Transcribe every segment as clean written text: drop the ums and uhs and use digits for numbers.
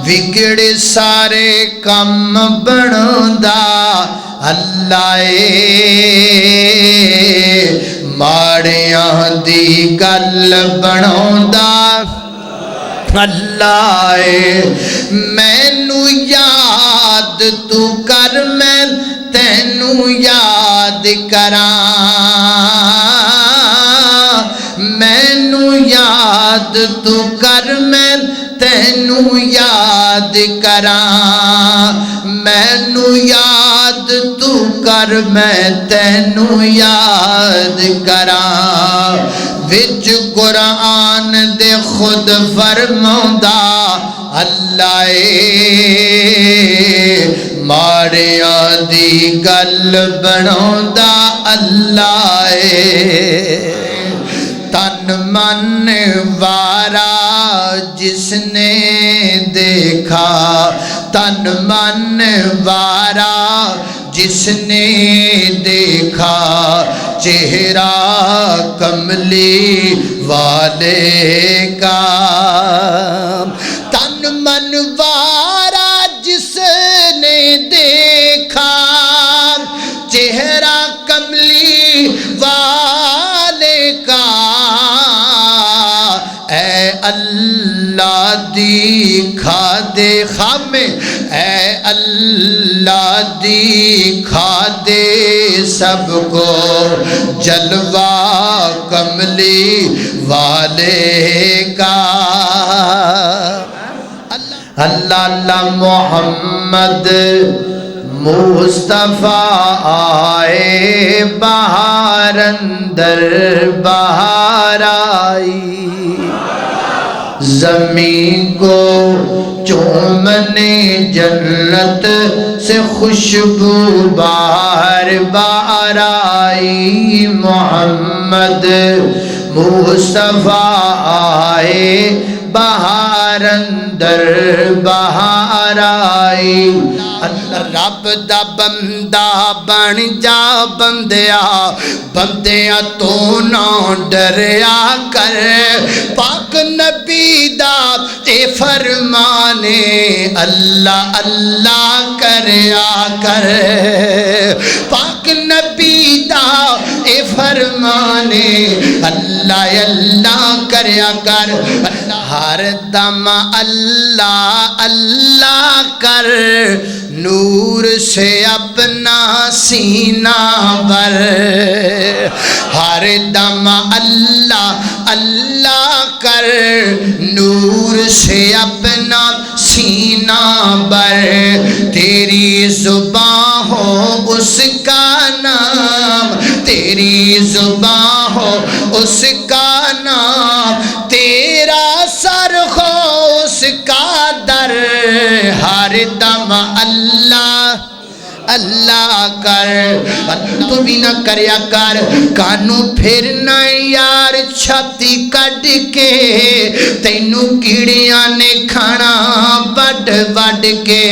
ਵਿਗੜੇ ਸਾਰੇ ਕੰਮ ਬਣਾਉਂਦਾ ਅੱਲਾ ਏ ਮਾੜਿਆਂ ਦੀ ਗੱਲ ਬਣਾਉਂਦਾ ਅੱਲਾ ਏ ਮੈਨੂੰ ਯਾਦ ਤੂੰ ਕਰ ਮੈਂ ਤੈਨੂੰ ਯਾਦ ਕਰਾਂ ਮੈਨੂੰ ਯਾਦ ਤੂੰ ਕਰ ਮੈਂ ਤੈਨੂੰ ਯਾਦ ਕਰਾਂ ਮੈਨੂੰ ਯਾਦ ਤੂੰ ਕਰ ਮੈਂ ਤੈਨੂੰ ਯਾਦ ਕਰਾਂ ਵਿੱਚ ਕੁਰਾਨ ਦੇ ਖੁਦ ਫਰਮਾਉਂਦਾ ਅੱਲਾ ਏ ਮਾੜਿਆਂ ਦੀ ਗੱਲ ਬਣਾਉਂਦਾ ਅੱਲਾ ਏ तन मन वारा जिसने देखा तन मन वारा जिसने देखा चेहरा कमली वाले का तन मन वारा जिसने देखा चेहरा कमली वाले का ऐ अल्लाह दिखा दे हमें ऐ अल्लाह दिखा दे सबको जलवा कमली वाले का अल्लाह अल्लाह मोहम्मद मुस्तफ़ा आए बाहर अंदर बाहर आई ज़मीन को चूमने जन्नत से खुशबू बाहर बाहर आई मोहम्मद मुस्तफ़ा आए बाहर अंदर बाहर आई अल्लाह रब दा बंदा बन जा बंदिया बंदिया तो ना डरिया कर पाक नबी दा ए फरमाने अल्लाह अल्लाह करया कर पाक नबी दा ए फरमाने अल्लाह अल्लाह करया कर हर दम अल्लाह अल्लाह कर नूर से अपना सीना भर हर दम अल्लाह अल्लाह कर नूर से अपना सीना भर तेरी जुबां हो उसका नाम तेरी जुबां हो उसका नाम तेरा सर हो उसका दर हर दम अल्लाह अल्लाह कर तू भी ना करया कर कानू फिर ना यार छाती कट के तैनू कीड़ियां ने खाना वड वड के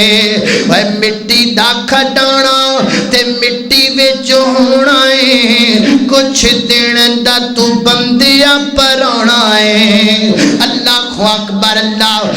वै मिट्टी दा खडाना ते मिट्टी विच होना है कुछ दिन दा तू बंदिया पर आना है अल्लाह अकबर अल्लाह